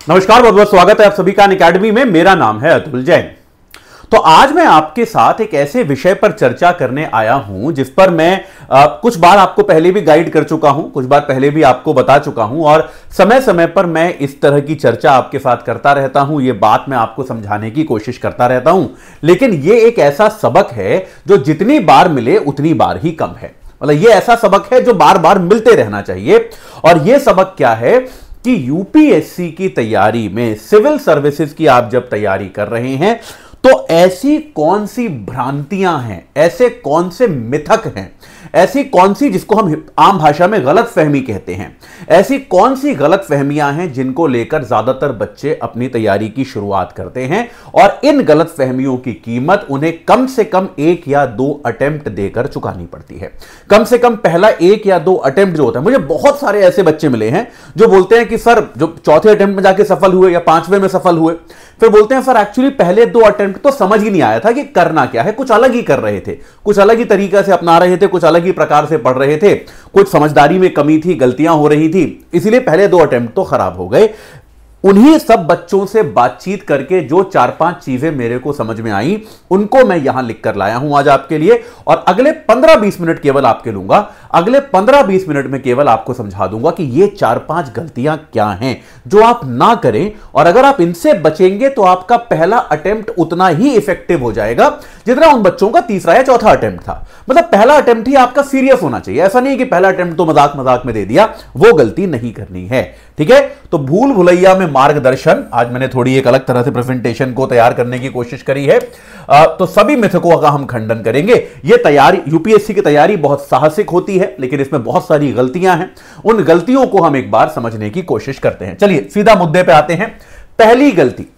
नमस्कार, बहुत बहुत स्वागत है आप सभी का अनअकैडमी में। मेरा नाम है अतुल जैन। तो आज मैं आपके साथ एक ऐसे विषय पर चर्चा करने आया हूं जिस पर मैं कुछ बार आपको पहले भी गाइड कर चुका हूं, कुछ बार पहले भी आपको बता चुका हूं और समय समय पर मैं इस तरह की चर्चा आपके साथ करता रहता हूं। यह बात मैं आपको समझाने की कोशिश करता रहता हूं, लेकिन यह एक ऐसा सबक है जो जितनी बार मिले उतनी बार ही कम है। मतलब यह ऐसा सबक है जो बार बार मिलते रहना चाहिए। और यह सबक क्या है कि यूपीएससी की तैयारी में, सिविल सर्विसेज की आप जब तैयारी कर रहे हैं तो ऐसी कौन सी भ्रांतियां हैं, ऐसे कौन से मिथक हैं, ऐसी कौन सी, जिसको हम आम भाषा में गलतफहमी कहते हैं, ऐसी कौन सी गलतफहमियां हैं जिनको लेकर ज्यादातर बच्चे अपनी तैयारी की शुरुआत करते हैं और इन गलतफहमियों की कीमत उन्हें कम से कम 1 या 2 अटेम्प्ट देकर चुकानी पड़ती है। कम से कम पहला 1 या 2 अटेम्प्ट जो होता है, मुझे बहुत सारे ऐसे बच्चे मिले हैं जो बोलते हैं कि सर, जो चौथे अटेम्प्ट में जाके सफल हुए या 5वें में सफल हुए, फिर बोलते हैं सर एक्चुअली पहले 2 अटेम्प्ट तो समझ ही नहीं आया था कि करना क्या है, कुछ अलग ही कर रहे थे, कुछ अलग ही तरीका से अपना रहे थे, कुछ अलग ही प्रकार से पढ़ रहे थे, कुछ समझदारी में कमी थी, गलतियां हो रही थी, इसलिए पहले 2 अटेम्प्ट तो खराब हो गए। उन्हीं सब बच्चों से बातचीत करके जो 4-5 चीजें मेरे को समझ में आई, उनको मैं यहां लिखकर लाया हूं आज आपके लिए। और अगले 15-20 मिनट केवल आपके लूंगा, अगले 15-20 मिनट में केवल आपको समझा दूंगा कि ये 4-5 गलतियां क्या हैं जो आप ना करें, और अगर आप इनसे बचेंगे तो आपका पहला अटेम्प्ट उतना ही इफेक्टिव हो जाएगा जितना उन बच्चों का तीसरा या चौथा अटेम्प्ट था। मतलब पहला अटेम्प्ट ही आपका सीरियस होना चाहिए, ऐसा नहीं कि पहला अटेम्प्ट तो मजाक मजाक में दे दिया, वो गलती नहीं करनी है। ठीक है, तो भूल भुलैया में मार्गदर्शन, आज मैंने थोड़ी एक अलग तरह से प्रेजेंटेशन को तैयार करने की कोशिश करी है। तो सभी मिथकों का हम खंडन करेंगे। यह तैयारी, यूपीएससी की तैयारी बहुत साहसिक होती है, लेकिन इसमें बहुत सारी गलतियां हैं। उन गलतियों को हम एक बार समझने की कोशिश करते हैं। चलिए सीधा मुद्दे पे आते हैं। पहली गलती,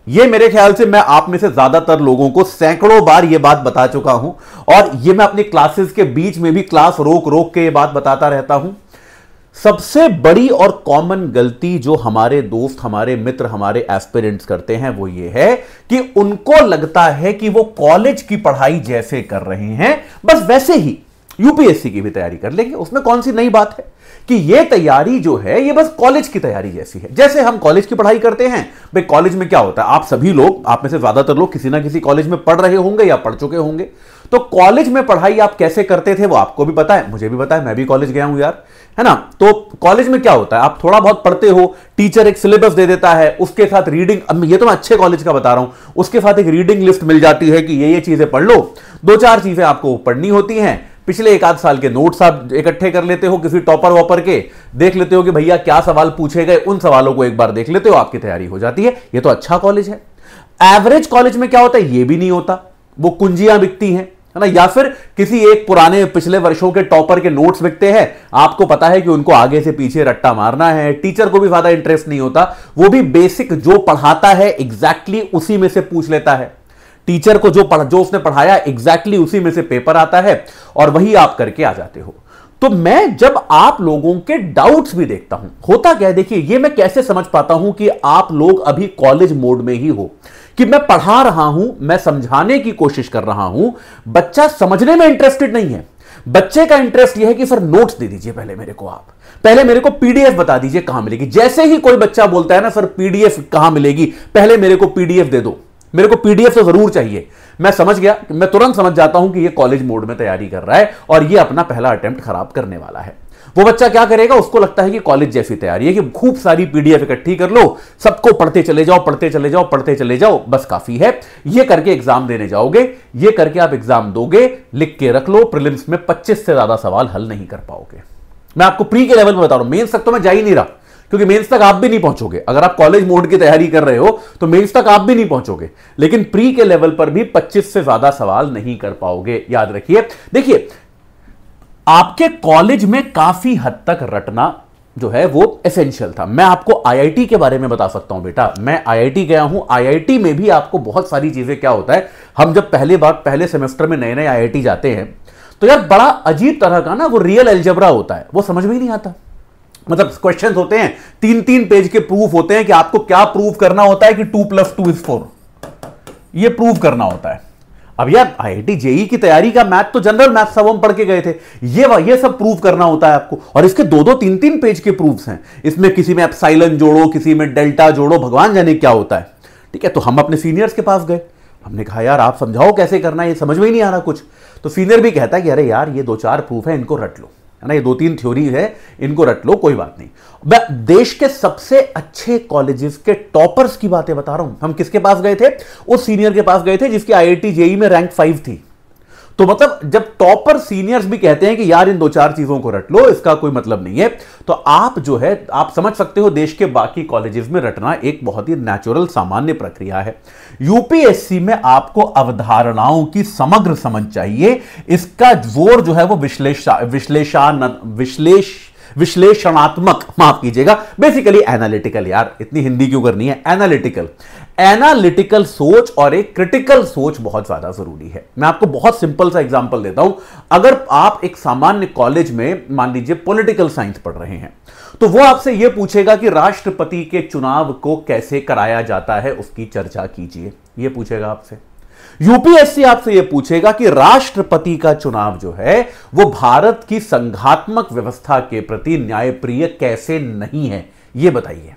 ये मेरे ख्याल से मैं आप में से ज्यादातर लोगों को सैकड़ों बार ये बात बता चुका हूं, और ये मैं अपनी क्लासेस के बीच में भी क्लास रोक रोक के ये बात बताता रहता हूं। सबसे बड़ी और कॉमन गलती जो हमारे दोस्त, हमारे मित्र, हमारे एस्पिरेंट्स करते हैं वो ये है कि उनको लगता है कि वो कॉलेज की पढ़ाई जैसे कर रहे हैं बस वैसे ही यूपीएससी की भी तैयारी कर लेंगे। उसमें कौन सी नई बात है कि ये तैयारी जो है ये बस कॉलेज की तैयारी जैसी है, जैसे हम कॉलेज की पढ़ाई करते हैं। भाई कॉलेज में क्या होता है, आप सभी लोग, आप में से ज्यादातर लोग किसी ना किसी कॉलेज में पढ़ रहे होंगे या पढ़ चुके होंगे। तो कॉलेज में पढ़ाई आप कैसे करते थे वो आपको भी पता है, मुझे भी पता है, मैं भी कॉलेज गया हूं यार, है ना। तो कॉलेज में क्या होता है, आप थोड़ा बहुत पढ़ते हो, टीचर एक सिलेबस दे देता है, उसके साथ रीडिंग, अब ये तो मैं अच्छे कॉलेज का बता रहा हूं, उसके साथ एक रीडिंग लिस्ट मिल जाती है कि ये चीजें पढ़ लो। 2-4 चीजें आपको पढ़नी होती हैं, पिछले 1 आध साल के नोट्स आप इकट्ठे कर लेते हो किसी टॉपर वॉपर के, देख लेते हो कि भैया क्या सवाल पूछे गए, उन सवालों को एक बार देख लेते हो, आपकी तैयारी हो जाती है। ये तो अच्छा कॉलेज है। एवरेज कॉलेज में क्या होता है, ये भी नहीं होता, वो कुंजियां बिकती हैं, है ना, या फिर किसी एक पुराने पिछले वर्षों के टॉपर के नोट्स बिकते हैं। आपको पता है कि उनको आगे से पीछे रट्टा मारना है, टीचर को भी ज्यादा इंटरेस्ट नहीं होता, वो भी बेसिक जो पढ़ाता है एग्जैक्टली उसी में से पूछ लेता है। टीचर को जो उसने पढ़ाया एग्जैक्टली उसी में से पेपर आता है और वही आप करके आ जाते हो। तो मैं जब आप लोगों के डाउट्स भी देखता हूं, होता क्या है, देखिए ये मैं कैसे समझ पाता हूं कि आप लोग अभी कॉलेज मोड में ही हो, कि मैं पढ़ा रहा हूं, मैं समझाने की कोशिश कर रहा हूं, बच्चा समझने में इंटरेस्टेड नहीं है। बच्चे का इंटरेस्ट यह है कि सर नोट्स दे दीजिए पहले मेरे को, आप पहले मेरे को पीडीएफ बता दीजिए कहां मिलेगी। जैसे ही कोई बच्चा बोलता है ना सर पीडीएफ कहां मिलेगी, पहले मेरे को पीडीएफ दे दो, मेरे को पीडीएफ तो जरूर चाहिए, मैं समझ गया, मैं तुरंत समझ जाता हूं कि ये कॉलेज मोड में तैयारी कर रहा है और ये अपना पहला अटेम्प्ट खराब करने वाला है। वो बच्चा क्या करेगा, उसको लगता है कि कॉलेज जैसी तैयारी है कि खूब सारी पीडीएफ इकट्ठी कर लो, सबको पढ़ते चले जाओ, पढ़ते चले जाओ, पढ़ते चले जाओ, बस काफी है। ये करके एग्जाम देने जाओगे, ये करके आप एग्जाम दोगे, लिख के रख लो, प्रीलिम्स में 25 से ज्यादा सवाल हल नहीं कर पाओगे। मैं आपको प्री के लेवल में बता रहा हूं, मेंस तक तो मैं जा ही नहीं रहा, क्योंकि मेंस तक आप भी नहीं पहुंचोगे। अगर आप कॉलेज मोड की तैयारी कर रहे हो तो मेंस तक आप भी नहीं पहुंचोगे, लेकिन प्री के लेवल पर भी 25 से ज्यादा सवाल नहीं कर पाओगे, याद रखिए। देखिए आपके कॉलेज में काफी हद तक रटना जो है वो एसेंशियल था। मैं आपको आईआईटी के बारे में बता सकता हूं बेटा, मैं आईआईटी गया हूं, आईआईटी में भी आपको बहुत सारी चीजें, क्या होता है, हम जब पहले सेमेस्टर में नए नए आईआईटी जाते हैं तो यार बड़ा अजीब तरह का ना वो रियल अलजेब्रा होता है, वो समझ में ही नहीं आता। मतलब क्वेश्चंस होते हैं 3-3 पेज के, प्रूफ होते हैं कि आपको क्या प्रूव करना होता है कि 2 + 2 = 4, ये प्रूव करना होता है। अब यार आईआईटी जेई की तैयारी का मैथ तो जनरल मैथ सब हम पढ़ के गए थे, ये सब प्रूव करना होता है आपको, और इसके दो दो तीन तीन पेज के प्रूफ्स हैं। इसमें किसी में एप्सिलॉन जोड़ो, किसी में डेल्टा जोड़ो, भगवान जाने क्या होता है। ठीक है, तो हम अपने सीनियर्स के पास गए, हमने कहा यार आप समझाओ कैसे करना है, ये समझ में ही नहीं आ रहा कुछ। तो सीनियर भी कहता है कि अरे यार ये 2-4 प्रूफ है, इनको रट लो, है ना, ये 2-3 थ्योरी है, इनको रट लो, कोई बात नहीं। देश के सबसे अच्छे कॉलेजेस के टॉपर्स की बातें बता रहा हूं। हम किसके पास गए थे? उस सीनियर के पास गए थे जिसकी आईआईटी जेई में रैंक 5 थी। तो मतलब जब टॉपर सीनियर्स भी कहते हैं कि यार इन 2-4 चीजों को रट लो, इसका कोई मतलब नहीं है, तो आप जो है आप समझ सकते हो देश के बाकी कॉलेजेस में रटना एक बहुत ही नेचुरल सामान्य प्रक्रिया है। यूपीएससी में आपको अवधारणाओं की समग्र समझ चाहिए, इसका जोर जो है वो विश्लेषणात्मक, माफ कीजिएगा, बेसिकली एनालिटिकल, यार इतनी हिंदी क्यों करनी है, एनालिटिकल सोच और एक क्रिटिकल सोच बहुत ज्यादा जरूरी है। मैं आपको बहुत सिंपल सा एग्जांपल देता हूं। अगर आप एक सामान्य कॉलेज में मान लीजिए पॉलिटिकल साइंस पढ़ रहे हैं, तो वो आपसे यह पूछेगा कि राष्ट्रपति के चुनाव को कैसे कराया जाता है, उसकी चर्चा कीजिए, यह पूछेगा आपसे। यूपीएससी आपसे यह पूछेगा कि राष्ट्रपति का चुनाव जो है वो भारत की संघात्मक व्यवस्था के प्रति न्यायप्रिय कैसे नहीं है, यह बताइए।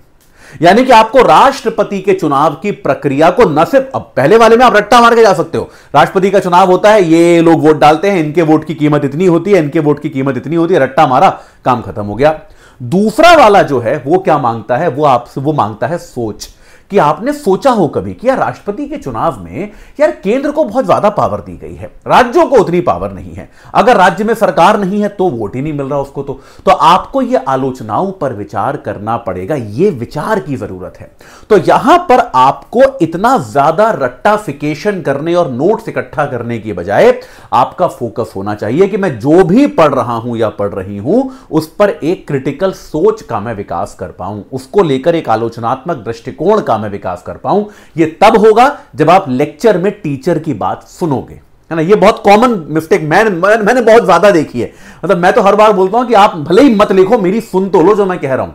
यानी कि आपको राष्ट्रपति के चुनाव की प्रक्रिया को न सिर्फ, अब पहले वाले में आप रट्टा मार के जा सकते हो, राष्ट्रपति का चुनाव होता है, ये लोग वोट डालते हैं, इनके वोट की कीमत इतनी होती है, इनके वोट की कीमत इतनी होती है, रट्टा मारा, काम खत्म हो गया। दूसरा वाला जो है वो क्या मांगता है, वो आपसे वो मांगता है सोच, कि आपने सोचा हो कभी कि यार राष्ट्रपति के चुनाव में यार केंद्र को बहुत ज्यादा पावर दी गई है, राज्यों को उतनी पावर नहीं है, अगर राज्य में सरकार नहीं है तो वोट ही नहीं मिल रहा उसको, तो आपको ये आलोचनाओं पर विचार करना पड़ेगा, ये विचार की जरूरत है। तो यहां पर आपको इतना ज्यादा रट्टाफिकेशन करने और नोट्स इकट्ठा करने की बजाय आपका फोकस होना चाहिए कि मैं जो भी पढ़ रहा हूं या पढ़ रही हूं उस पर एक क्रिटिकल सोच का मैं विकास कर पाऊं, उसको लेकर एक आलोचनात्मक दृष्टिकोण का मैं विकास कर पाऊं। यह तब होगा जब आप लेक्चर में टीचर की बात सुनोगे, है ना। यह बहुत कॉमन मिस्टेक मैंने बहुत ज्यादा देखी है। मतलब मैं तो हर बार बोलता हूं कि आप भले ही मत लिखो, मेरी सुन तो लो जो मैं कह रहा हूं,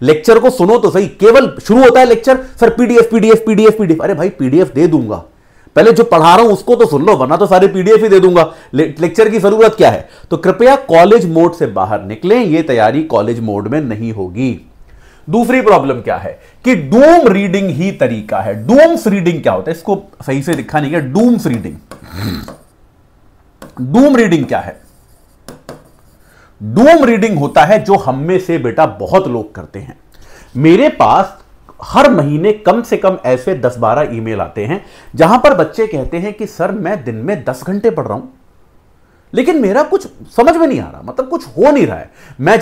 लेक्चर को सुनो तो सही। केवल शुरू होता है lecture, sir PDF PDF PDF PDF, अरे भाई पीडीएफ दे दूंगा, पहले जो पढ़ा रहा हूं उसको तो सुन लो, वरना तो सारे पीडीएफ ही दे दूंगा, लेक्चर की जरूरत क्या है। तो कृपया कॉलेज मोड से बाहर निकलें, यह तैयारी कॉलेज मोड में नहीं होगी। दूसरी प्रॉब्लम क्या है कि डूम रीडिंग ही तरीका है। डूम्स रीडिंग क्या होता है, इसको सही से लिखा नहीं है, डूम्स रीडिंग। डूम रीडिंग क्या है? डूम रीडिंग होता है जो हम में से बेटा बहुत लोग करते हैं। मेरे पास हर महीने कम से कम ऐसे 10-12 ईमेल आते हैं जहां पर बच्चे कहते हैं कि सर मैं दिन में 10 घंटे पढ़ रहा हूं, लेकिन मेरा कुछ समझ में नहीं आ रहा, मतलब कुछ हो नहीं रहा है। मैं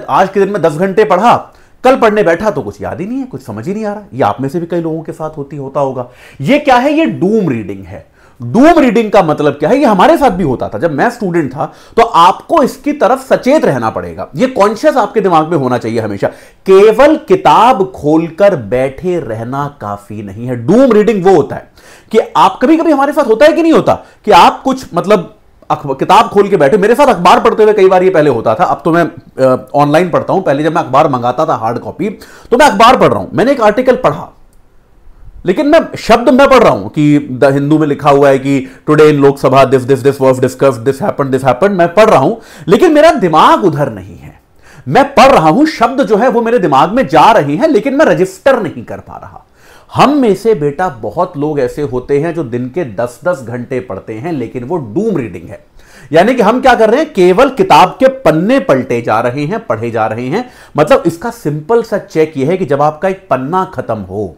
आज के दिन में 10 घंटे पढ़ा, कल पढ़ने बैठा तो कुछ याद ही नहीं है, कुछ समझ ही नहीं आ रहा। ये आप में से भी कई लोगों के साथ होता होगा। ये क्या है? ये डूम रीडिंग है। डूम रीडिंग का मतलब क्या है? ये हमारे साथ भी होता था जब मैं स्टूडेंट था, तो आपको इसकी तरफ सचेत रहना पड़ेगा। ये कॉन्शियस आपके दिमाग में होना चाहिए हमेशा। केवल किताब खोलकर बैठे रहना काफी नहीं है। डूम रीडिंग वो होता है कि आप कभी कभी, हमारे साथ होता है कि नहीं होता, कि आप कुछ मतलब किताब खोल के बैठे। मेरे साथ अखबार पढ़ते हुए कई बार ये पहले होता था, अब तो मैं ऑनलाइन पढ़ता हूं। पहले जब मैं अखबार मंगाता था हार्ड कॉपी, तो मैं अखबार पढ़ रहा हूं, मैंने एक आर्टिकल पढ़ा, लेकिन मैं शब्द मैं पढ़ रहा हूं कि द हिंदू में लिखा हुआ है कि today in Lok Sabha this was discussed, this happened, मैं पढ़ रहा हूं, लेकिन मेरा दिमाग उधर नहीं है। मैं पढ़ रहा हूं, शब्द जो है वो मेरे दिमाग में जा रहे हैं, लेकिन मैं रजिस्टर नहीं कर पा रहा। हम में से बेटा बहुत लोग ऐसे होते हैं जो दिन के 10-10 घंटे पढ़ते हैं, लेकिन वो डूम रीडिंग है। यानी कि हम क्या कर रहे हैं? केवल किताब के पन्ने पलटे जा रहे हैं, पढ़े जा रहे हैं। मतलब इसका सिंपल सा चेक यह है कि जब आपका एक पन्ना खत्म हो,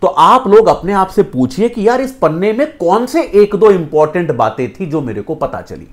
तो आप लोग अपने आप से पूछिए कि यार इस पन्ने में कौन से 1-2 इंपॉर्टेंट बातें थी जो मेरे को पता चली,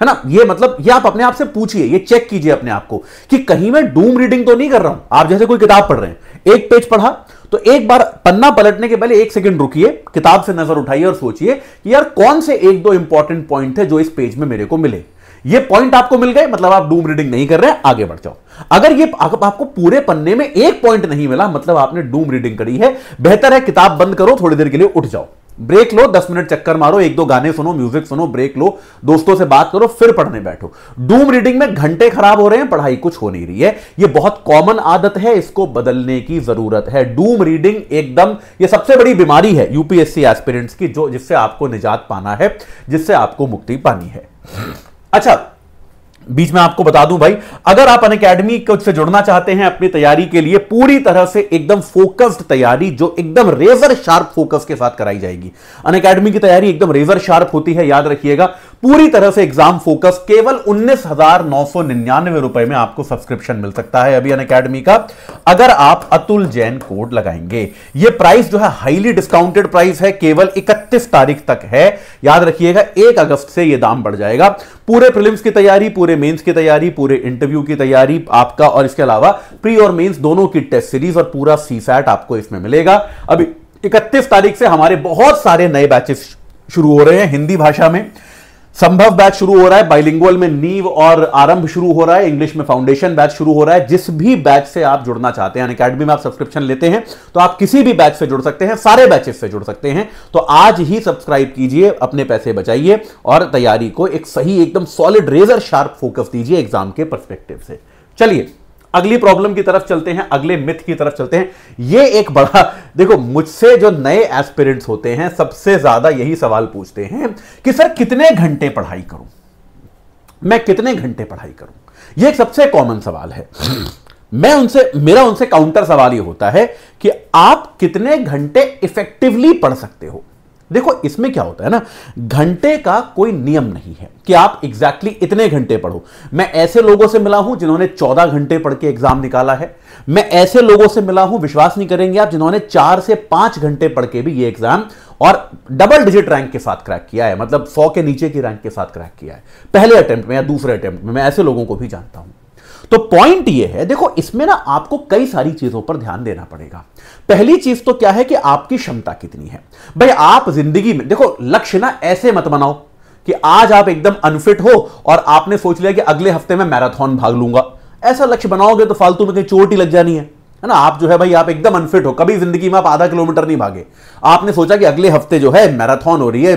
है ना। ये मतलब ये आप अपने आप से पूछिए, ये चेक कीजिए अपने आप को कि कहीं मैं डूम रीडिंग तो नहीं कर रहा हूं। आप जैसे कोई किताब पढ़ रहे हैं, एक पेज पढ़ा तो एक बार पन्ना पलटने के पहले 1 सेकंड रुकिए, किताब से नजर उठाइए और सोचिए कि यार कौन से 1-2 इंपॉर्टेंट पॉइंट थे जो इस पेज में मेरे को मिले। ये पॉइंट आपको मिल गए, मतलब आप डूम रीडिंग नहीं कर रहे हैं, आगे बढ़ जाओ। अगर ये आपको पूरे पन्ने में एक पॉइंट नहीं मिला, मतलब आपने डूम रीडिंग करी है। बेहतर है किताब बंद करो, थोड़ी देर के लिए उठ जाओ, ब्रेक लो, 10 मिनट चक्कर मारो, एक दो गाने सुनो, म्यूजिक सुनो, ब्रेक लो, दोस्तों से बात करो, फिर पढ़ने बैठो। डूम रीडिंग में घंटे खराब हो रहे हैं, पढ़ाई कुछ हो नहीं रही है। यह बहुत कॉमन आदत है, इसको बदलने की जरूरत है। डूम रीडिंग एकदम, यह सबसे बड़ी बीमारी है यूपीएससी एस्पिरेंट्स की, जो जिससे आपको निजात पाना है, जिससे आपको मुक्ति पानी है। अच्छा, बीच में आपको बता दूं भाई, अगर आप अनअकैडमी से जुड़ना चाहते हैं अपनी तैयारी के लिए, पूरी तरह से एकदम फोकस्ड तैयारी, जो एकदम रेजर शार्प फोकस के साथ कराई जाएगी। अनअकैडमी की तैयारी एकदम रेजर शार्प होती है, याद रखिएगा। पूरी तरह से एग्जाम फोकस, केवल 19,999 रुपए में आपको सब्सक्रिप्शन मिल सकता है अभी अनअकैडमी का, अगर आप अतुल जैन कोड लगाएंगे। यह प्राइस जो है हाईली डिस्काउंटेड प्राइस है, केवल 31 तारीख तक है, याद रखिएगा। 1 अगस्त से यह दाम बढ़ जाएगा। पूरे प्रीलिम्स की तैयारी, पूरे मेंस की तैयारी, पूरे इंटरव्यू की तैयारी आपका, और इसके अलावा प्री और मेंस दोनों की टेस्ट सीरीज और पूरा सीसैट आपको इसमें मिलेगा। अभी 31 तारीख से हमारे बहुत सारे नए बैचेस शुरू हो रहे हैं। हिंदी भाषा में संभव बैच शुरू हो रहा है, बाइलिंगुअल में नींव और आरंभ शुरू हो रहा है, इंग्लिश में फाउंडेशन बैच शुरू हो रहा है। जिस भी बैच से आप जुड़ना चाहते हैं, अनअकैडमी में आप सब्सक्रिप्शन लेते हैं तो आप किसी भी बैच से जुड़ सकते हैं, सारे बैचेस से जुड़ सकते हैं। तो आज ही सब्सक्राइब कीजिए, अपने पैसे बचाइए और तैयारी को एक सही, एकदम सॉलिड, रेजर शार्प फोकस दीजिए एग्जाम के पर्सपेक्टिव से। चलिए अगली प्रॉब्लम की तरफ चलते हैं, अगले मिथ की तरफ चलते हैं। यह एक बड़ा, देखो मुझसे जो नए एस्पिरेंट्स होते हैं सबसे ज्यादा यही सवाल पूछते हैं कि सर कितने घंटे पढ़ाई करूं, मैं कितने घंटे पढ़ाई करूं। यह एक सबसे कॉमन सवाल है। मेरा उनसे काउंटर सवाल यह होता है कि आप कितने घंटे इफेक्टिवली पढ़ सकते हो। देखो इसमें क्या होता है ना, घंटे का कोई नियम नहीं है कि आप एग्जैक्टली इतने घंटे पढ़ो। मैं ऐसे लोगों से मिला हूं जिन्होंने 14 घंटे पढ़ के एग्जाम निकाला है। मैं ऐसे लोगों से मिला हूं, विश्वास नहीं करेंगे आप, जिन्होंने 4 से 5 घंटे पढ़ के भी ये एग्जाम और डबल डिजिट रैंक के साथ क्रैक किया है, मतलब 100 के नीचे की रैंक के साथ क्रैक किया है पहले अटेम्प्ट में या दूसरे अटेम्प्ट में। मैं ऐसे लोगों को भी जानता हूं। तो पॉइंट यह है, देखो इसमें ना आपको कई सारी चीजों पर ध्यान देना पड़ेगा। पहली चीज तो क्या है कि आपकी क्षमता कितनी है। भाई आप जिंदगी में, देखो लक्ष्य ना ऐसे मत बनाओ कि आज आप एकदम अनफिट हो और आपने सोच लिया कि अगले हफ्ते में मैराथन भाग लूंगा। ऐसा लक्ष्य बनाओगे तो फालतू में कहीं चोट ही लग जानी है ना। आप जो है भाई, आप एकदम अनफिट हो, कभी जिंदगी में आप आधा किलोमीटर नहीं भागे। आपने सोचा कि अगले हफ्ते जो है मैराथन हो रही है,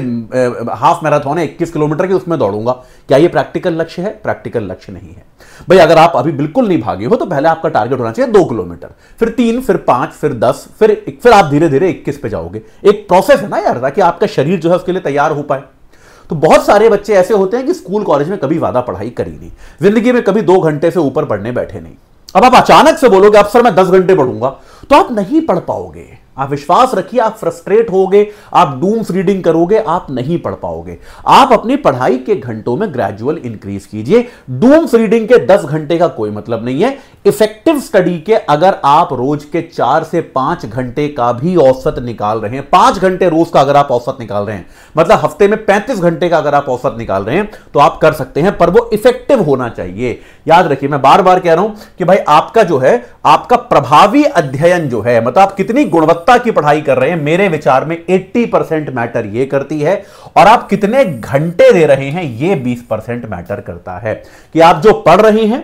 हाफ मैराथन है 21 किलोमीटर की, उसमें दौड़ूंगा। क्या ये प्रैक्टिकल लक्ष्य है? प्रैक्टिकल लक्ष्य नहीं है भाई। अगर आप अभी बिल्कुल नहीं भागे हो तो पहले आपका टारगेट होना चाहिए 2 किलोमीटर, फिर 3, फिर 5, फिर 10, फिर आप धीरे धीरे 21 पे जाओगे। एक प्रोसेस है ना यार, ताकि आपका शरीर जो है उसके लिए तैयार हो पाए। तो बहुत सारे बच्चे ऐसे होते हैं कि स्कूल कॉलेज में कभी ज्यादा पढ़ाई करी नहीं, जिंदगी में कभी 2 घंटे से ऊपर पढ़ने बैठे नहीं। अब आप अचानक से बोलोगे अब सर मैं 10 घंटे पढ़ूंगा, तो आप नहीं पढ़ पाओगे। आप विश्वास रखिए, आप फ्रस्ट्रेट होगे, आप डूम्स रीडिंग करोगे, आप नहीं पढ़ पाओगे। आप अपनी पढ़ाई के घंटों में ग्रेजुअल इंक्रीज कीजिए। डूम्स रीडिंग के 10 घंटे का कोई मतलब नहीं है। इफेक्टिव स्टडी के अगर आप रोज के 4 से 5 घंटे का भी औसत निकाल रहे हैं, 5 घंटे रोज का अगर आप औसत निकाल रहे हैं, मतलब हफ्ते में 35 घंटे का अगर आप औसत निकाल रहे हैं, तो आप कर सकते हैं, पर वो इफेक्टिव होना चाहिए। याद रखिए, मैं बार बार कह रहा हूं कि भाई आपका जो है, आपका प्रभावी अध्ययन जो है, मतलब आप कितनी गुणवत्ता की पढ़ाई कर रहे हैं, मेरे विचार में 80% मैटर यह करती है, और आप कितने घंटे दे रहे हैं ये 20% मैटर करता है कि आप जो पढ़ रहे हैं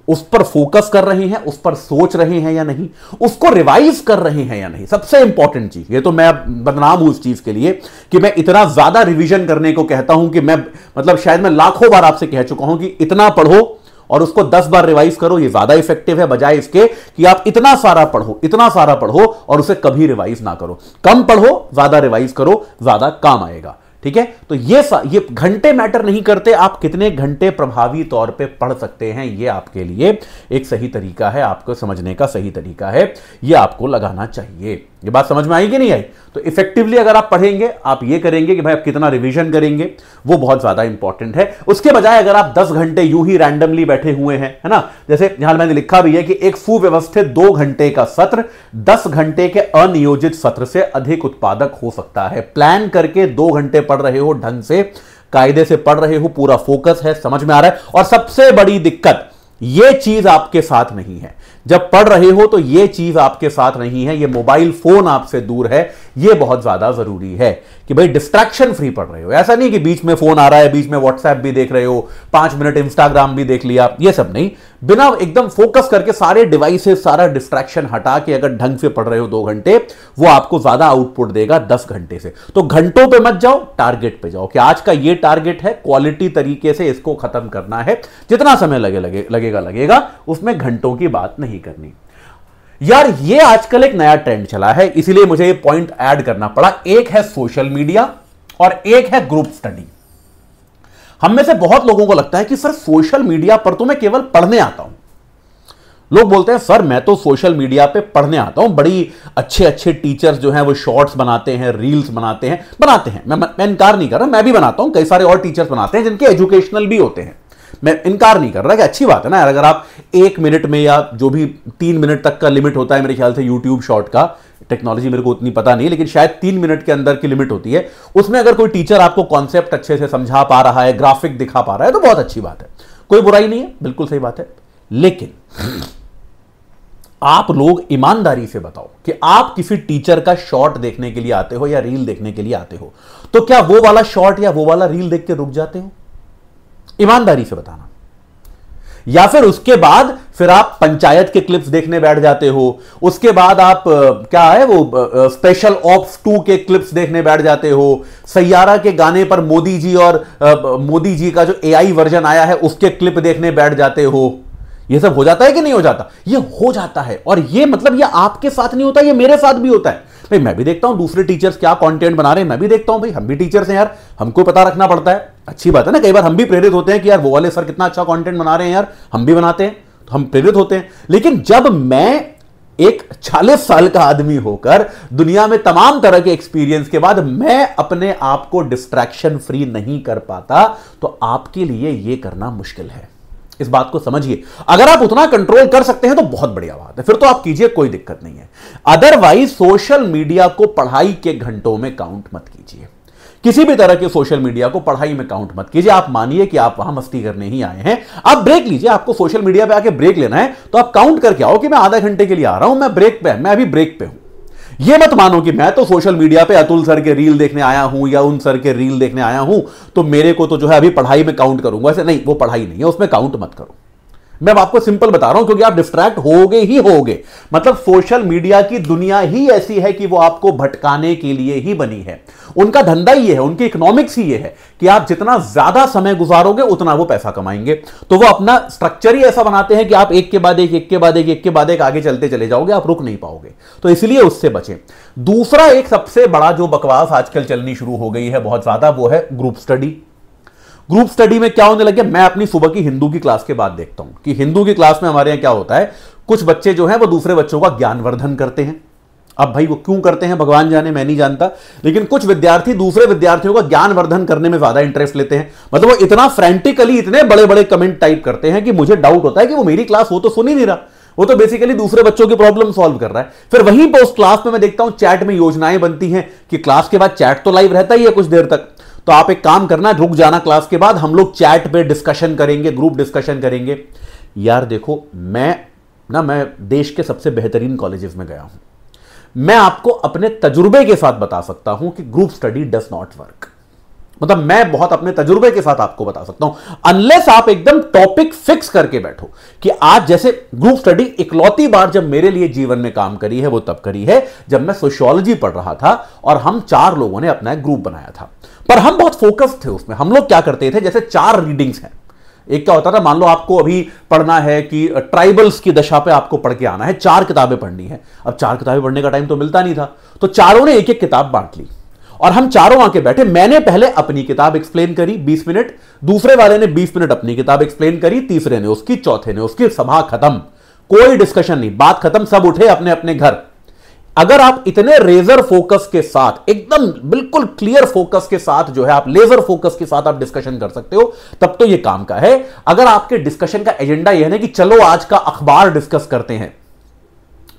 उस पर फोकस कर रहे हैं, उस पर सोच रहे हैं या नहीं, उसको रिवाइज कर रहे हैं या नहीं। सबसे इंपॉर्टेंट चीज, ये तो मैं बदनाम हूं इस चीज के लिए कि मैं इतना ज्यादा रिवीजन करने को कहता हूं कि मैं, मतलब शायद मैं लाखों बार आपसे कह चुका हूं कि इतना पढ़ो और उसको 10 बार रिवाइज करो, ये ज्यादा इफेक्टिव है बजाय इसके कि आप इतना सारा पढ़ो और उसे कभी रिवाइज ना करो। कम पढ़ो, ज्यादा रिवाइज करो, ज्यादा काम आएगा। ठीक है, तो ये घंटे मैटर नहीं करते, आप कितने घंटे प्रभावी तौर पे पढ़ सकते हैं, ये आपके लिए एक सही तरीका है, आपको समझने का सही तरीका है, ये आपको लगाना चाहिए। ये बात समझ में आई कि नहीं आई? तो इफेक्टिवली अगर आप पढ़ेंगे, आप ये करेंगे कि भाई आप कितना रिवीजन करेंगे, वो बहुत ज्यादा इंपॉर्टेंट है। उसके बजाय अगर आप 10 घंटे यूं ही रैंडमली बैठे हुए हैं, है ना, जैसे यहां मैंने लिखा भी है कि एक सुव्यवस्थित 2 घंटे का सत्र 10 घंटे के अनियोजित सत्र से अधिक उत्पादक हो सकता है। प्लान करके 2 घंटे पढ़ रहे हो, ढंग से कायदे से पढ़ रहे हो, पूरा फोकस है, समझ में आ रहा है। और सबसे बड़ी दिक्कत, यह चीज आपके साथ नहीं है। जब पढ़ रहे हो तो ये चीज आपके साथ नहीं है, ये मोबाइल फोन आपसे दूर है, ये बहुत ज्यादा जरूरी है कि भाई डिस्ट्रैक्शन फ्री पढ़ रहे हो। ऐसा नहीं कि बीच में फोन आ रहा है, बीच में व्हाट्सएप भी देख रहे हो, 5 मिनट इंस्टाग्राम भी देख लिया, ये सब नहीं। बिना एकदम फोकस करके सारे डिवाइसेस, सारा डिस्ट्रैक्शन हटा के अगर ढंग से पढ़ रहे हो 2 घंटे, वो आपको ज्यादा आउटपुट देगा 10 घंटे से। तो घंटों पे मत जाओ, टारगेट पे जाओ कि आज का ये टारगेट है, क्वालिटी तरीके से इसको खत्म करना है, जितना समय लगेगा, उसमें घंटों की बात नहीं करनी। यार ये आजकल एक नया ट्रेंड चला है, इसीलिए मुझे ये पॉइंट ऐड करना पड़ा। एक है सोशल मीडिया और एक है ग्रुप स्टडी। हम में से बहुत लोगों को लगता है कि सर सोशल मीडिया पर तो मैं केवल पढ़ने आता हूं। लोग बोलते हैं सर मैं तो सोशल मीडिया पे पढ़ने आता हूं, बड़ी अच्छे अच्छे टीचर्स जो हैं वो शॉर्ट्स बनाते हैं, रील्स बनाते हैं। मैं इनकार नहीं कर रहा, मैं भी बनाता हूं, कई सारे और टीचर्स बनाते हैं जिनके एजुकेशनल भी होते हैं, मैं इनकार नहीं कर रहा कि अच्छी बात है ना। अगर आप 1 मिनट में या जो भी 3 मिनट तक का लिमिट होता है मेरे ख्याल से यूट्यूब शॉर्ट का, टेक्नोलॉजी मेरे को उतनी पता नहीं, लेकिन शायद 3 मिनट के अंदर की लिमिट होती है, उसमें अगर कोई टीचर आपको कॉन्सेप्ट अच्छे से समझा पा रहा है, ग्राफिक दिखा पा रहा है, तो बहुत अच्छी बात है, कोई बुराई नहीं है, बिल्कुल सही बात है। लेकिन आप लोग ईमानदारी से बताओ कि आप किसी टीचर का शॉर्ट देखने के लिए आते हो या रील देखने के लिए आते हो, तो क्या वो वाला शॉर्ट या वो वाला रील देख के रुक जाते हो? ईमानदारी से बताना। या फिर उसके बाद फिर आप पंचायत के क्लिप्स देखने बैठ जाते हो, उसके बाद आप क्या है वो स्पेशल ऑप्स 2 के क्लिप्स देखने बैठ जाते हो, सैयारा के गाने पर मोदी जी और मोदी जी का जो एआई वर्जन आया है उसके क्लिप देखने बैठ जाते हो। ये सब हो जाता है कि नहीं हो जाता? ये हो जाता है। और ये मतलब ये आपके साथ नहीं होता, ये मेरे साथ भी होता है। भाई मैं भी देखता हूं दूसरे टीचर्स क्या कंटेंट बना रहे हैं, मैं भी देखता हूं, भाई हम भी टीचर्स हैं यार, हमको पता रखना पड़ता है। अच्छी बात है ना, कई बार हम भी प्रेरित होते हैं कि यार वो वाले सर कितना अच्छा कंटेंट बना रहे हैं यार, हम भी बनाते हैं, तो हम प्रेरित होते हैं। लेकिन जब मैं एक 40 साल का आदमी होकर दुनिया में तमाम तरह के एक्सपीरियंस के बाद मैं अपने आप को डिस्ट्रैक्शन फ्री नहीं कर पाता, तो आपके लिए यह करना मुश्किल है। इस बात को समझिए। अगर आप उतना कंट्रोल कर सकते हैं तो बहुत बढ़िया बात है, फिर तो आप कीजिए, कोई दिक्कत नहीं है। अदरवाइज सोशल मीडिया को पढ़ाई के घंटों में काउंट मत कीजिए। किसी भी तरह के सोशल मीडिया को पढ़ाई में काउंट मत कीजिए। आप मानिए कि आप वहां मस्ती करने ही आए हैं, आप ब्रेक लीजिए। आपको सोशल मीडिया पे आके ब्रेक लेना है तो आप काउंट करके आओ कि मैं आधा घंटे के लिए आ रहा हूं, मैं ब्रेक पे, मैं अभी ब्रेक पे हूं। ये मत मानो कि मैं तो सोशल मीडिया पे अतुल सर के रील देखने आया हूं या उन सर के रील देखने आया हूं, तो मेरे को तो जो है अभी पढ़ाई में काउंट करूंगा। ऐसे नहीं, वो पढ़ाई नहीं है, उसमें काउंट मत करो। मैं आपको सिंपल बता रहा हूं क्योंकि आप डिस्ट्रैक्ट होगे ही होगे। मतलब सोशल मीडिया की दुनिया ही ऐसी है कि वो आपको भटकाने के लिए ही बनी है। उनका धंधा ही है, उनकी इकोनॉमिक्स ही ये है कि आप जितना ज्यादा समय गुजारोगे उतना वो पैसा कमाएंगे। तो वो अपना स्ट्रक्चर ही ऐसा बनाते हैं कि आप एक के बाद एक, एक के बाद एक, एक के बाद एक आगे चलते चले जाओगे, आप रुक नहीं पाओगे। तो इसलिए उससे बचें। दूसरा एक सबसे बड़ा जो बकवास आजकल चलनी शुरू हो गई है बहुत ज्यादा, वो है ग्रुप स्टडी। ग्रुप स्टडी में क्या होने लगे, मैं अपनी सुबह की हिंदू की क्लास के बाद देखता हूं कि हिंदू की क्लास में हमारे यहां क्या होता है, कुछ बच्चे जो हैं वो दूसरे बच्चों का ज्ञानवर्धन करते हैं। अब भाई वो क्यों करते हैं भगवान जाने, मैं नहीं जानता, लेकिन कुछ विद्यार्थी दूसरे विद्यार्थियों का ज्ञानवर्धन करने में ज्यादा इंटरेस्ट लेते हैं। मतलब वो इतना फ्रेंटिकली इतने बड़े बड़े कमेंट टाइप करते हैं कि मुझे डाउट होता है कि वो मेरी क्लास वो तो सुन ही नहीं रहा, वो तो बेसिकली दूसरे बच्चों की प्रॉब्लम सॉल्व कर रहा है। फिर वहीं पर उस क्लास में मैं देखता हूं चैट में योजनाएं बनती हैं कि क्लास के बाद चैट तो लाइव रहता ही है कुछ देर तक, तो आप एक काम करना, रुक जाना क्लास के बाद, हम लोग चैट पे डिस्कशन करेंगे, ग्रुप डिस्कशन करेंगे। यार देखो, मैं देश के सबसे बेहतरीन कॉलेजेस में गया हूं, मैं आपको अपने तजुर्बे के साथ बता सकता हूं कि group study does not work. मतलब मैं बहुत अपने तजुर्बे के साथ आपको बता सकता हूं, अनलेस आप एकदम टॉपिक फिक्स करके बैठो कि आज जैसे ग्रुप स्टडी इकलौती बार जब मेरे लिए जीवन में काम करी है वो तब करी है जब मैं सोशियोलॉजी पढ़ रहा था और हम 4 लोगों ने अपना एक ग्रुप बनाया था, पर हम बहुत फोकस्ड थे उसमें। हम लोग क्या करते थे, जैसे 4 रीडिंग्स हैं, एक क्या होता था, मान लो आपको अभी पढ़ना है कि ट्राइबल्स की दशा पे आपको पढ़ के आना है, 4 किताबें पढ़नी है। अब 4 किताबें पढ़ने का टाइम तो मिलता नहीं था, तो चारों ने एक एक किताब बांट ली और हम चारों आके बैठे। मैंने पहले अपनी किताब एक्सप्लेन करी 20 मिनट, दूसरे वाले ने 20 मिनट अपनी किताब एक्सप्लेन करी, तीसरे ने उसकी, चौथे ने उसकी, सभा खत्म, कोई डिस्कशन नहीं, बात खत्म, सब उठे अपने अपने घर। अगर आप इतने रेजर फोकस के साथ, एकदम बिल्कुल क्लियर फोकस के साथ जो है, आप लेजर फोकस के साथ आप डिस्कशन कर सकते हो, तब तो ये काम का है। अगर आपके डिस्कशन का एजेंडा यह है ना कि चलो आज का अखबार डिस्कस करते हैं,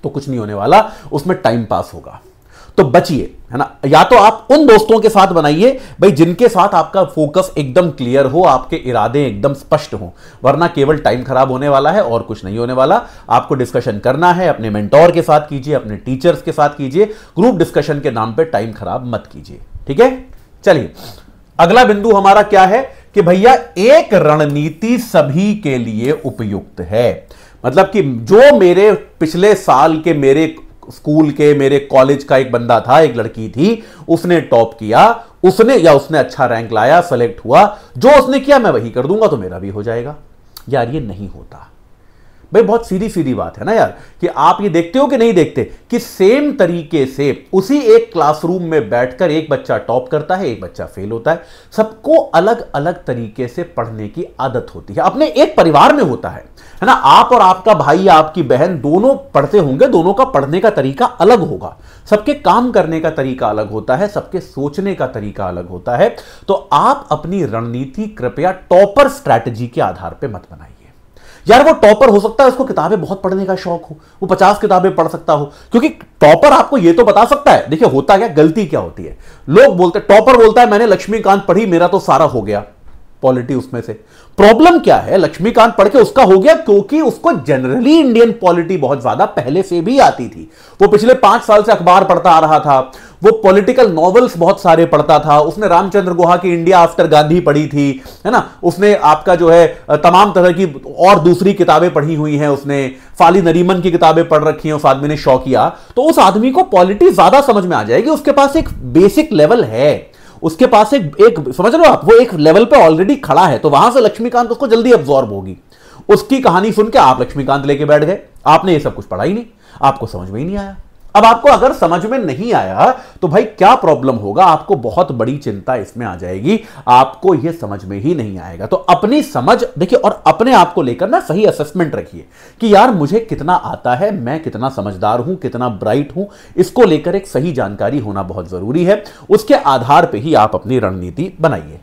तो कुछ नहीं होने वाला, उसमें टाइम पास होगा। तो बचिए, है ना। या तो आप उन दोस्तों के साथ बनाइए भाई जिनके साथ आपका फोकस एकदम क्लियर हो, आपके इरादे एकदम स्पष्ट हो, वरना केवल टाइम खराब होने वाला है और कुछ नहीं होने वाला। आपको डिस्कशन करना है अपने मेंटोर के साथ कीजिए, अपने टीचर्स के साथ कीजिए, ग्रुप डिस्कशन के नाम पे टाइम खराब मत कीजिए, ठीक है। चलिए अगला बिंदु हमारा क्या है कि भैया एक रणनीति सभी के लिए उपयुक्त है। मतलब कि जो मेरे पिछले साल के मेरे स्कूल के मेरे कॉलेज का एक बंदा था, एक लड़की थी, उसने टॉप किया, उसने अच्छा रैंक लाया, सेलेक्ट हुआ, जो उसने किया मैं वही कर दूंगा तो मेरा भी हो जाएगा। यार ये नहीं होता भाई, बहुत सीधी सीधी बात है ना यार, कि आप ये देखते हो कि नहीं देखते कि सेम तरीके से उसी एक क्लासरूम में बैठकर एक बच्चा टॉप करता है, एक बच्चा फेल होता है। सबको अलग अलग तरीके से पढ़ने की आदत होती है, अपने एक परिवार में होता है ना। आप और आपका भाई या आपकी बहन दोनों पढ़ते होंगे, दोनों का पढ़ने का तरीका अलग होगा, सबके काम करने का तरीका अलग होता है, सबके सोचने का तरीका अलग होता है। तो आप अपनी रणनीति कृपया टॉपर स्ट्रैटेजी के आधार पर मत बनाइए। यार वो टॉपर हो सकता है उसको किताबें बहुत पढ़ने का शौक हो, वो 50 किताबें पढ़ सकता हो, क्योंकि टॉपर आपको ये तो बता सकता है। देखिए होता क्या, गलती क्या होती है, लोग बोलते टॉपर बोलता है मैंने लक्ष्मीकांत पढ़ी, मेरा तो सारा हो गया पॉलिटी उसमें से। प्रॉब्लम क्या है, लक्ष्मीकांत पढ़ के उसका हो गया क्योंकि उसको जनरली इंडियन पॉलिटी बहुत ज्यादा पहले से भी आती थी। वो पिछले 5 साल से अखबार पढ़ता आ रहा था, वो पॉलिटिकल नॉवेल्स बहुत सारे पढ़ता था, उसने रामचंद्र गुहा की इंडिया आफ्टर गांधी पढ़ी थी, है ना। उसने आपका जो है तमाम तरह की और दूसरी किताबें पढ़ी हुई हैं, उसने फाली नरीमन की किताबें पढ़ रखी हैं उस आदमी ने, शौकिया। तो उस आदमी को पॉलिटी ज्यादा समझ में आ जाएगी, उसके पास एक बेसिक लेवल है, उसके पास एक समझ लो आप, वो एक लेवल पे ऑलरेडी खड़ा है, तो वहां से लक्ष्मीकांत उसको जल्दी अब्सॉर्ब होगी। उसकी कहानी सुन के आप लक्ष्मीकांत लेके बैठ गए, आपने ये सब कुछ पढ़ा ही नहीं, आपको समझ में ही नहीं आया। अब आपको अगर समझ में नहीं आया तो भाई क्या प्रॉब्लम होगा, आपको बहुत बड़ी चिंता इसमें आ जाएगी, आपको यह समझ में ही नहीं आएगा। तो अपनी समझ देखिए और अपने आप को लेकर ना सही असेसमेंट रखिए कि यार मुझे कितना आता है, मैं कितना समझदार हूं, कितना ब्राइट हूं, इसको लेकर एक सही जानकारी होना बहुत जरूरी है। उसके आधार पर ही आप अपनी रणनीति बनाइए।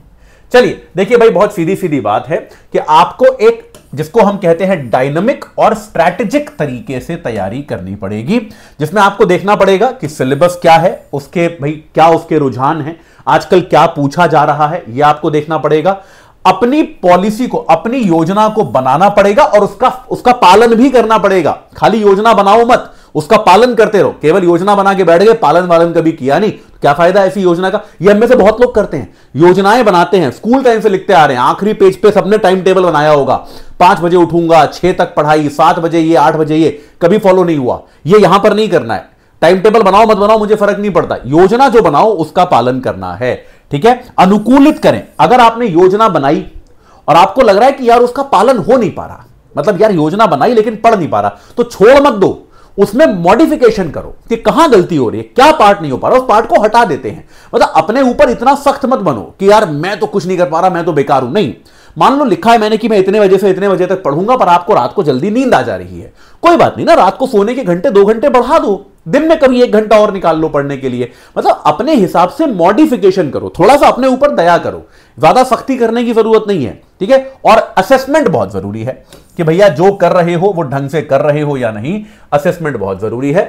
चलिए देखिए भाई, बहुत सीधी सीधी बात है कि आपको एक जिसको हम कहते हैं डायनामिक और स्ट्रैटेजिक तरीके से तैयारी करनी पड़ेगी, जिसमें आपको देखना पड़ेगा कि सिलेबस क्या है, उसके भाई क्या उसके रुझान हैं, आजकल क्या पूछा जा रहा है, यह आपको देखना पड़ेगा। अपनी पॉलिसी को, अपनी योजना को बनाना पड़ेगा और उसका पालन भी करना पड़ेगा। खाली योजना बनाओ मत, उसका पालन करते रहो। केवल योजना बना के बैठ गए, पालन कभी किया नहीं, क्या फायदा ऐसी योजना का। ये हम में से बहुत लोग करते हैं, योजनाएं बनाते हैं, स्कूल टाइम से लिखते आ रहे हैं, आखिरी पेज पे सबने टाइम टेबल बनाया होगा, 5 बजे उठूंगा, 6 तक पढ़ाई, 7 बजे ये, 8 बजे ये, कभी फॉलो नहीं हुआ। ये यहां पर नहीं करना है। टाइम टेबल बनाओ मत बनाओ मुझे फर्क नहीं पड़ता, योजना जो बनाओ उसका पालन करना है, ठीक है। अनुकूलित करें। अगर आपने योजना बनाई और आपको लग रहा है कि यार उसका पालन हो नहीं पा रहा, मतलब यार योजना बनाई लेकिन पढ़ नहीं पा रहा, तो छोड़ मत दो, उसमें मॉडिफिकेशन करो कि कहां गलती हो रही है, क्या पार्ट नहीं हो पा रहा, उस पार्ट को हटा देते हैं। मतलब अपने ऊपर इतना सख्त मत बनो कि यार मैं तो कुछ नहीं कर पा रहा, मैं तो बेकार हूं। नहीं, मान लो लिखा है मैंने कि मैं इतने बजे से इतने बजे तक पढ़ूंगा, पर आपको रात को जल्दी नींद आ जा रही है, कोई बात नहीं ना, रात को सोने के घंटे 2 घंटे बढ़ा दो, दिन में कभी 1 घंटा और निकाल लो पढ़ने के लिए। मतलब अपने हिसाब से मॉडिफिकेशन करो, थोड़ा सा अपने ऊपर दया करो, ज्यादा सख्ती करने की जरूरत नहीं है, ठीक है। और असेसमेंट बहुत जरूरी है कि भैया जो कर रहे हो वो ढंग से कर रहे हो या नहीं, असेसमेंट बहुत जरूरी है।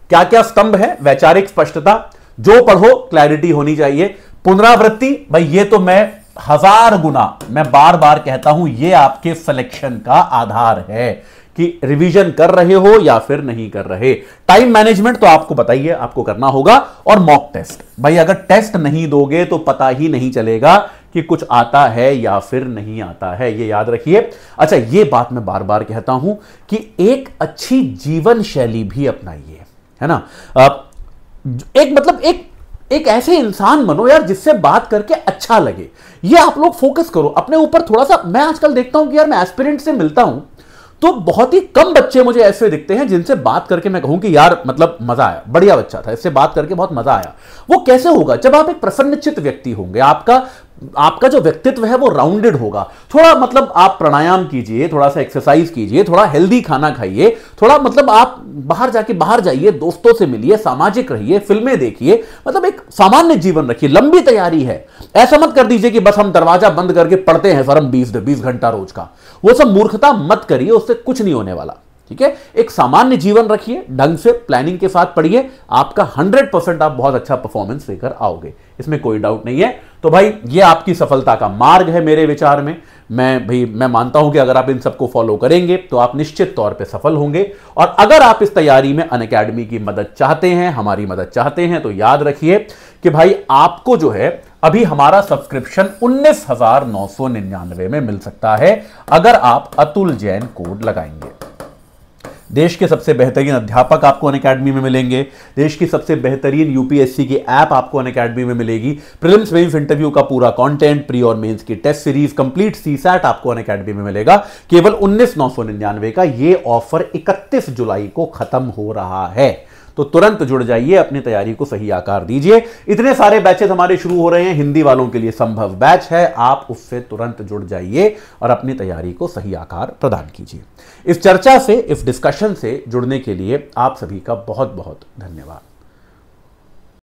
क्या क्या स्तंभ है, वैचारिक स्पष्टता, जो पढ़ो क्लैरिटी होनी चाहिए, पुनरावृत्ति, भाई ये तो मैं 1000 गुना मैं बार बार कहता हूं, ये आपके सिलेक्शन का आधार है कि रिवीजन कर रहे हो या फिर नहीं कर रहे। टाइम मैनेजमेंट तो आपको बताइए, आपको करना होगा। और मॉक टेस्ट, भाई अगर टेस्ट नहीं दोगे तो पता ही नहीं चलेगा कि कुछ आता है या फिर नहीं आता है, ये याद रखिए। अच्छा, ये बात मैं बार बार कहता हूं कि एक अच्छी जीवन शैली भी अपनाइए, है ना। एक ऐसे इंसान बनो यार जिससे बात करके अच्छा लगे, ये आप लोग फोकस करो अपने ऊपर थोड़ा सा। मैं आजकल देखता हूं कि यार मैं एस्पिरेंट से मिलता हूं तो बहुत ही कम बच्चे मुझे ऐसे दिखते हैं जिनसे बात करके मैं कहूं कि यार मतलब मजा आया, बढ़िया बच्चा था, इससे बात करके बहुत मजा आया। वो कैसे होगा, जब आप एक प्रसन्नचित्त व्यक्ति होंगे, आपका जो व्यक्तित्व है वो राउंडेड होगा। थोड़ा मतलब आप प्राणायाम कीजिए, थोड़ा सा एक्सरसाइज कीजिए, थोड़ा हेल्दी खाना खाइए, थोड़ा मतलब आप बाहर जाइए, दोस्तों से मिलिए, सामाजिक रहिए, फिल्में देखिए, मतलब एक सामान्य जीवन रखिए। लंबी तैयारी है, ऐसा मत कर दीजिए कि बस हम दरवाजा बंद करके पढ़ते हैं सर हम 20 घंटा रोज का, वो सब मूर्खता मत करिए, उससे कुछ नहीं होने वाला। ठीक है, एक सामान्य जीवन रखिए, ढंग से प्लानिंग के साथ पढ़िए, आपका 100% आप बहुत अच्छा परफॉर्मेंस लेकर आओगे, इसमें कोई डाउट नहीं है। तो भाई ये आपकी सफलता का मार्ग है मेरे विचार में। मैं मानता हूं कि अगर आप इन सबको फॉलो करेंगे तो आप निश्चित तौर पे सफल होंगे। और अगर आप इस तैयारी में अनअकैडमी की मदद चाहते हैं, हमारी मदद चाहते हैं, तो याद रखिए कि भाई आपको जो है अभी हमारा सब्सक्रिप्शन 19,999 में मिल सकता है अगर आप अतुल जैन कोड लगाएंगे। देश के सबसे बेहतरीन अध्यापक आपको अनअकैडमी में मिलेंगे, देश की सबसे बेहतरीन यूपीएससी की ऐप आपको अनअकैडमी में मिलेगी, प्रीलिम्स मेंस इंटरव्यू का पूरा कंटेंट, प्री और मेंस की टेस्ट सीरीज, कंप्लीट सीसैट आपको अनअकैडमी में मिलेगा केवल 19,999 का। ये ऑफर 31 जुलाई को खत्म हो रहा है, तो तुरंत जुड़ जाइए, अपनी तैयारी को सही आकार दीजिए। इतने सारे बैचेस हमारे शुरू हो रहे हैं, हिंदी वालों के लिए संभव बैच है, आप उससे तुरंत जुड़ जाइए और अपनी तैयारी को सही आकार प्रदान कीजिए। इस चर्चा से, इस डिस्कशन से जुड़ने के लिए आप सभी का बहुत बहुत धन्यवाद।